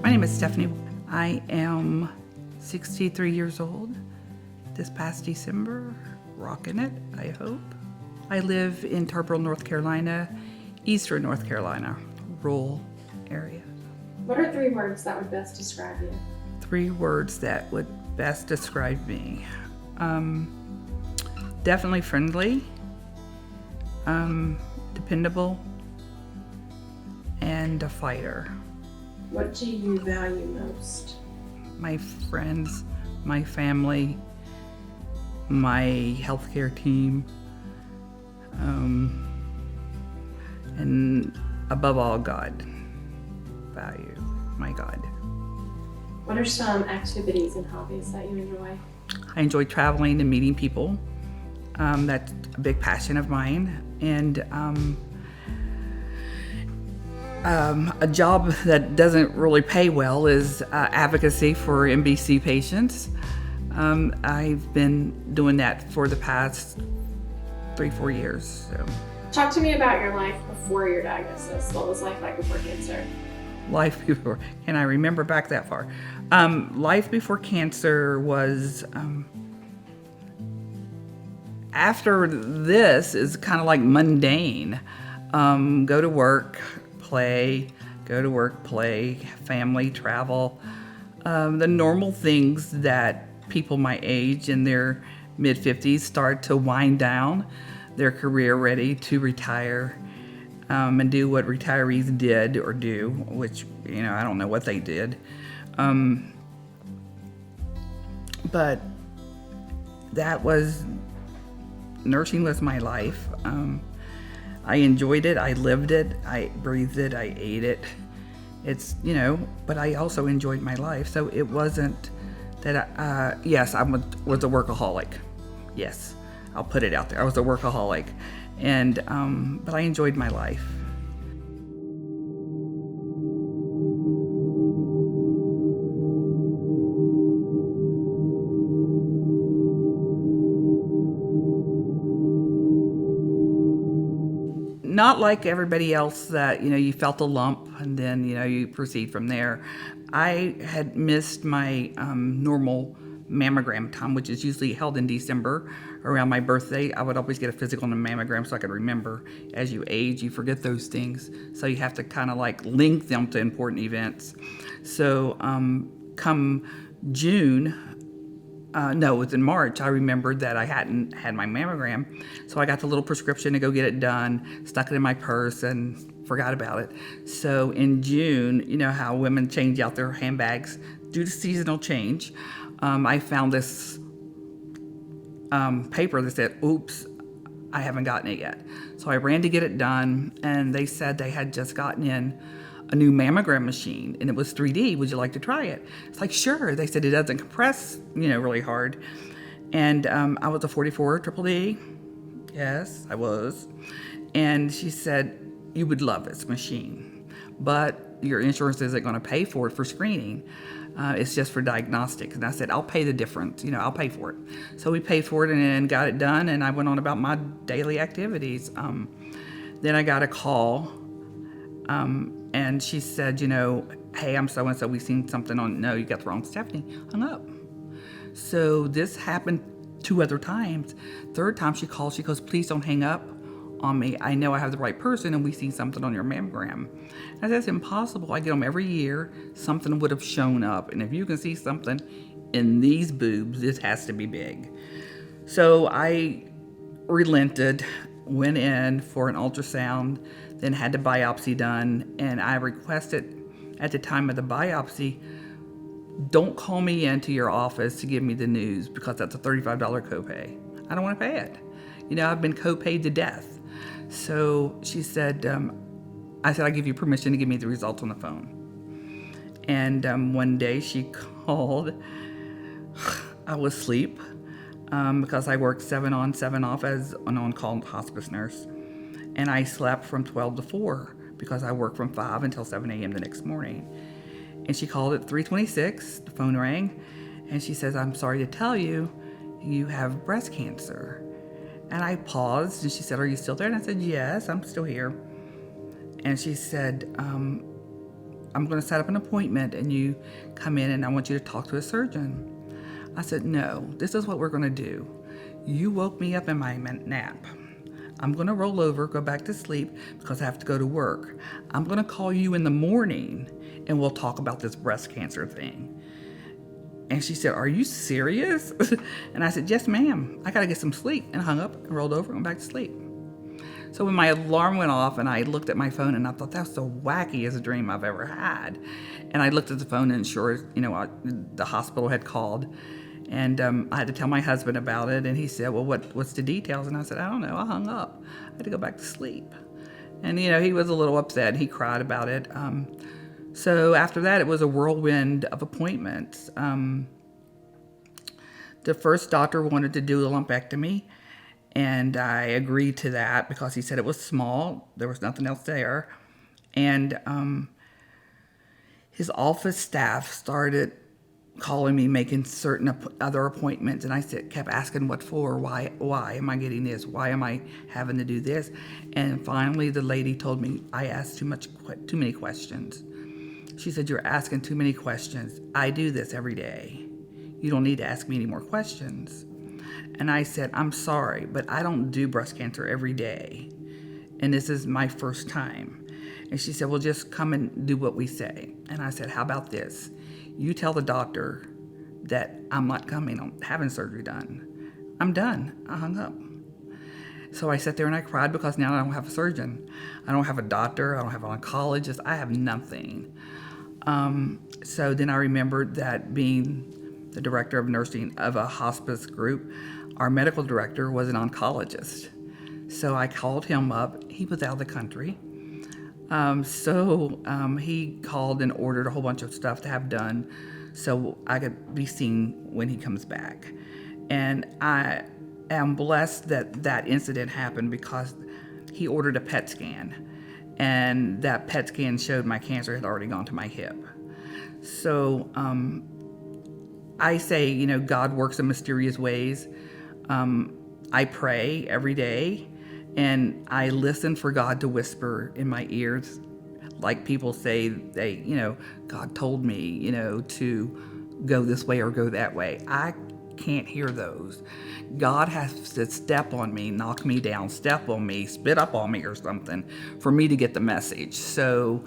My name is Stephanie. I am 63 years old. This past December, rocking it, I hope. I live in Tarboro, North Carolina, eastern North Carolina, rural area. What are 3 words that would best describe you? 3 words that would best describe me. Definitely friendly, dependable, and a fighter. What do you value most? My friends, my family, my healthcare team, and above all, God. Value my God. What are some activities and hobbies that you enjoy? I enjoy traveling and meeting people. That's a big passion of mine. And a job that doesn't really pay well is advocacy for MBC patients. I've been doing that for the past 3-4 years. So. Talk to me about your life before your diagnosis. What was life like before cancer? Life before, can I remember back that far? Life before cancer was, after this is kind of like mundane. Go to work, play, go to work, play, family, travel. The normal things that people my age in their mid-50s start to wind down their career, ready to retire. And do what retirees did or do, which, I don't know what they did. But nursing was my life. I enjoyed it, I lived it, I breathed it, I ate it. It's, but I also enjoyed my life. So it wasn't that, yes, I was a workaholic. Yes, I'll put it out there. I was a workaholic. And but I enjoyed my life. Not like everybody else that, you felt a lump and then, you proceed from there. I had missed my normal mammogram time, which is usually held in December around my birthday. I would always get a physical and a mammogram so I could remember. As you age, you forget those things. So you have to kind of like link them to important events. So come June, it was in March, I remembered that I hadn't had my mammogram. So I got the little prescription to go get it done, stuck it in my purse and forgot about it. So in June, you know how women change out their handbags due to seasonal change. I found this paper that said, oops, I haven't gotten it yet. So I ran to get it done, and they said they had just gotten in a new mammogram machine, and it was 3D. Would you like to try it? It's like, sure. They said it doesn't compress, really hard. And I was a 44 triple D. Yes, I was. And she said, you would love this machine, but your insurance isn't going to pay for it for screening. It's just for diagnostics. And I said, I'll pay the difference. I'll pay for it. So we paid for it and got it done. And I went on about my daily activities. Then I got a call. And she said, hey, I'm so-and-so. We seen something on. No, you got the wrong Stephanie. Hung up. So this happened 2 other times. 3rd time she called. She goes, please don't hang up on me. I know I have the right person, and we seen something on your mammogram. I said, that's impossible. I get them every year. Something would have shown up. And if you can see something in these boobs, this has to be big. So I relented, went in for an ultrasound, then had the biopsy done. And I requested at the time of the biopsy, don't call me into your office to give me the news because that's a $35 copay. I don't want to pay it. I've been co-paid to death. So she said, I said, I'll give you permission to give me the results on the phone. And one day she called. I was asleep because I worked 7 on, 7 off as an on-call hospice nurse. And I slept from 12 to 4 because I worked from 5 until 7 a.m. the next morning. And she called at 3:26, the phone rang, and she says, I'm sorry to tell you, you have breast cancer. And I paused, and she said, are you still there? And I said, yes, I'm still here. And she said, I'm going to set up an appointment and you come in and I want you to talk to a surgeon. I said, no, this is what we're going to do. You woke me up in my nap. I'm going to roll over, go back to sleep because I have to go to work. I'm going to call you in the morning and we'll talk about this breast cancer thing. And she said, are you serious? And I said, yes, ma'am. I got to get some sleep. And I hung up and rolled over and went back to sleep. So when my alarm went off and I looked at my phone and I thought that was the wackiest dream I've ever had. And I looked at the phone and sure, the hospital had called. And I had to tell my husband about it. And he said, well, what's the details? And I said, I don't know. I hung up. I had to go back to sleep. And, he was a little upset. He cried about it. So after that, it was a whirlwind of appointments. The first doctor wanted to do a lumpectomy. And I agreed to that because he said it was small. There was nothing else there. And his office staff started calling me, making certain other appointments. And I kept asking what for, why am I getting this? Why am I having to do this? And finally, the lady told me I asked too many questions. She said, you're asking too many questions. I do this every day. You don't need to ask me any more questions. And I said, I'm sorry, but I don't do breast cancer every day. And this is my first time. And she said, well, just come and do what we say. And I said, how about this? You tell the doctor that I'm not coming, I'm having surgery done. I'm done. I hung up. So I sat there and I cried because now I don't have a surgeon. I don't have a doctor. I don't have an oncologist. I have nothing. So then I remembered that being the director of nursing of a hospice group, our medical director was an oncologist. So I called him up. He was out of the country. He called and ordered a whole bunch of stuff to have done so I could be seen when he comes back. And I am blessed that that incident happened because he ordered a PET scan. And that PET scan showed my cancer had already gone to my hip. So I say, God works in mysterious ways. I pray every day. And I listen for God to whisper in my ears, like people say, God told me, to go this way or go that way. I can't hear those. God has to step on me, knock me down, step on me, spit up on me or something for me to get the message. So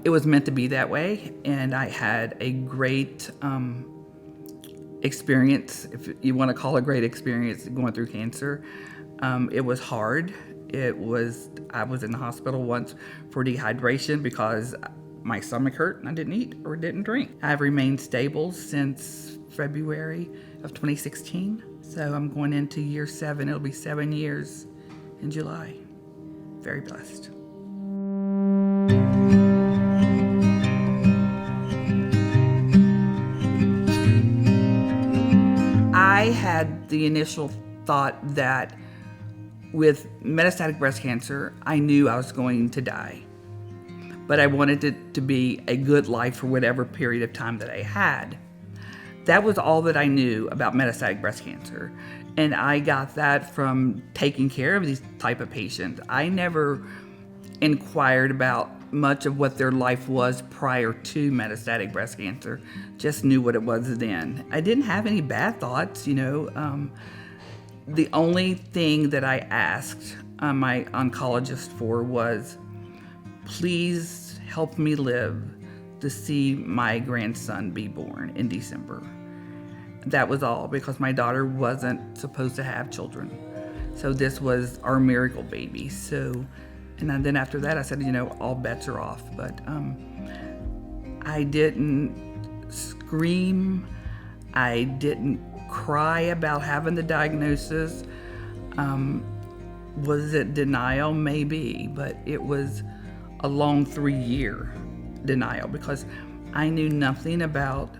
it was meant to be that way. And I had a great experience, if you want to call it a great experience, going through cancer. It was hard. I was in the hospital once for dehydration because my stomach hurt and I didn't eat or didn't drink. I've remained stable since February of 2016. So I'm going into year 7. It'll be 7 years in July. Very blessed. I had the initial thought that with metastatic breast cancer, I knew I was going to die. But I wanted it to be a good life for whatever period of time that I had. That was all that I knew about metastatic breast cancer. And I got that from taking care of these type of patients. I never inquired about much of what their life was prior to metastatic breast cancer. Just knew what it was then. I didn't have any bad thoughts, The only thing that I asked my oncologist for was, please help me live to see my grandson be born in December. That was all, because my daughter wasn't supposed to have children. So this was our miracle baby. And then after that I said, all bets are off. But I didn't scream. I didn't cry about having the diagnosis. Was it denial? Maybe, but it was a long 3-year denial because I knew nothing about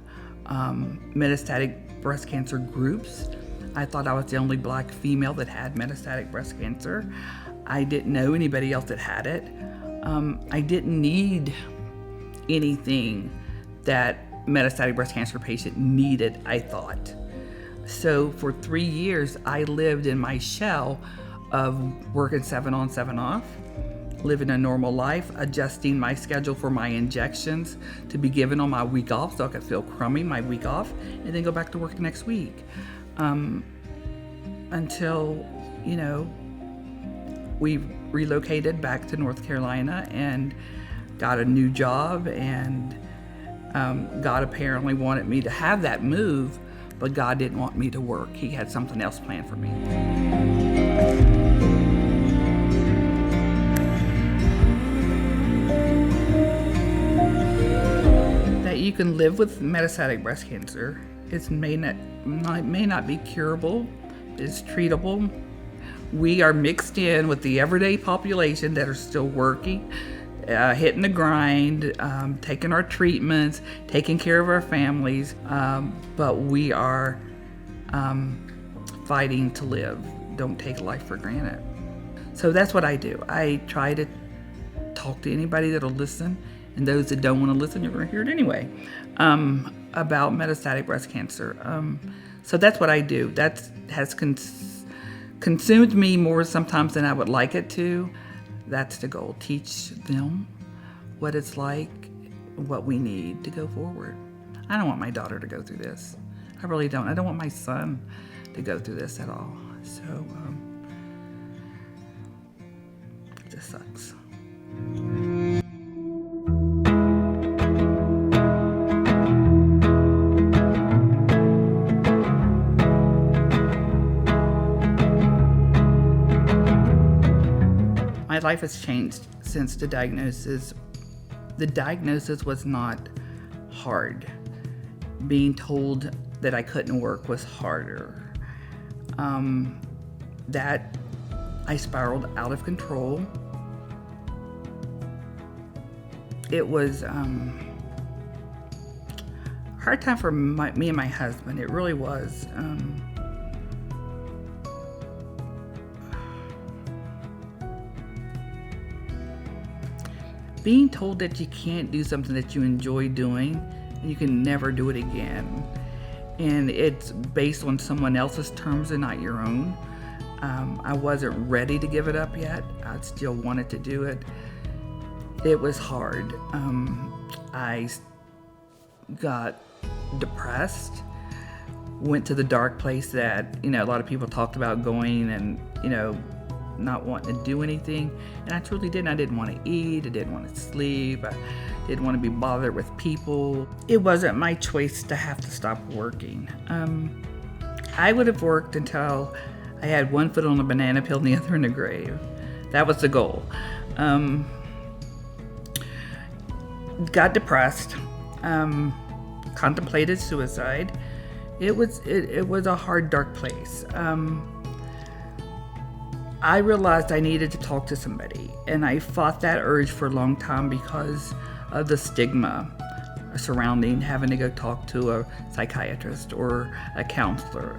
metastatic breast cancer groups. I thought I was the only Black female that had metastatic breast cancer. I didn't know anybody else that had it. I didn't need anything that metastatic breast cancer patient needed, I thought. So for 3 years, I lived in my shell of working 7 on, 7 off, living a normal life, adjusting my schedule for my injections to be given on my week off so I could feel crummy my week off and then go back to work the next week. Until, we relocated back to North Carolina and got a new job, and God apparently wanted me to have that move, but God didn't want me to work. He had something else planned for me. That you can live with metastatic breast cancer. It may not be curable, it's treatable. We are mixed in with the everyday population that are still working, hitting the grind, taking our treatments, taking care of our families, but we are fighting to live. Don't take life for granted. So that's what I do. I try to talk to anybody that'll listen, and those that don't want to listen, you're going to hear it anyway, about metastatic breast cancer. So that's what I do. That has consumed me more sometimes than I would like it to. That's the goal. Teach them what it's like, what we need to go forward. I don't want my daughter to go through this. I really don't. I don't want my son to go through this at all. So, it just sucks. My life has changed since the diagnosis. The diagnosis was not hard. Being told that I couldn't work was harder. That I spiraled out of control. It was a hard time for me and my husband. It really was. Being told that you can't do something that you enjoy doing and you can never do it again. And it's based on someone else's terms and not your own. I wasn't ready to give it up yet. I still wanted to do it. It was hard. I got depressed, went to the dark place that, a lot of people talked about going and, not wanting to do anything, and I truly didn't. I didn't want to eat, I didn't want to sleep, I didn't want to be bothered with people. It wasn't my choice to have to stop working. I would have worked until I had one foot on a banana peel and the other in the grave. That was the goal. Got depressed, contemplated suicide. It was a hard, dark place. I realized I needed to talk to somebody, and I fought that urge for a long time because of the stigma surrounding having to go talk to a psychiatrist or a counselor.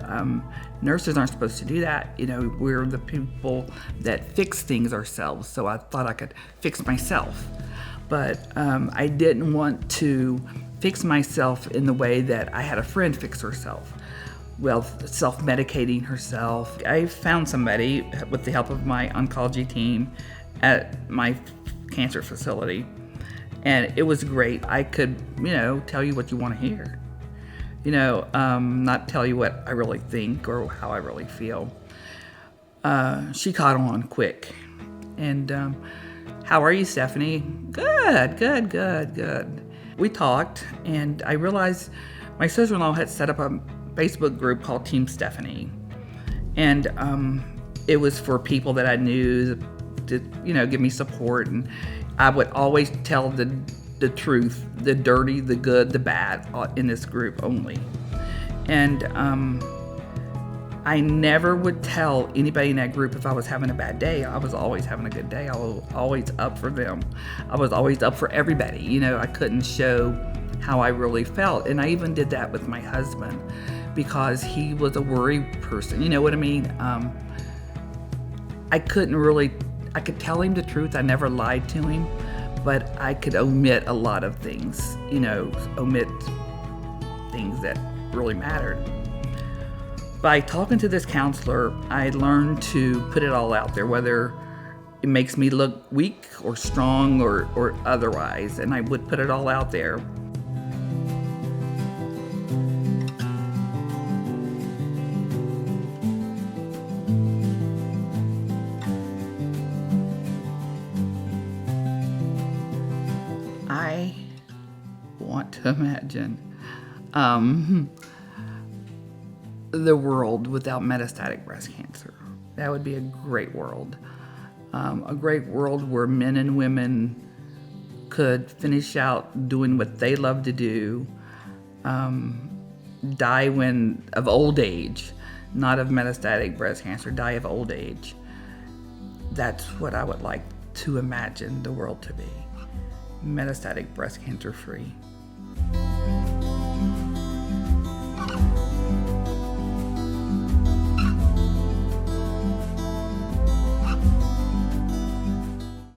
Nurses aren't supposed to do that. We're the people that fix things ourselves, so I thought I could fix myself. But I didn't want to fix myself in the way that I had a friend fix herself. Well, self-medicating herself. I found somebody with the help of my oncology team at my cancer facility, and it was great. I could, tell you what you want to hear. Not tell you what I really think or how I really feel. She caught on quick. And how are you, Stephanie? Good. We talked, and I realized my sister-in-law had set up a Facebook group called Team Stephanie, and it was for people that I knew to give me support, and I would always tell the truth, the dirty, the good, the bad in this group only. And I never would tell anybody in that group if I was having a bad day. I was always having a good day. I was always up for them. I was always up for everybody. I couldn't show how I really felt, and I even did that with my husband, because he was a worry person. You know what I mean? I could tell him the truth. I never lied to him, but I could omit a lot of things, omit things that really mattered. By talking to this counselor, I learned to put it all out there, whether it makes me look weak or strong or otherwise, and I would put it all out there. I want to imagine the world without metastatic breast cancer. That would be a great world. A great world where men and women could finish out doing what they love to do, die of old age, not of metastatic breast cancer, die of old age. That's what I would like to imagine the world to be. Metastatic breast cancer free.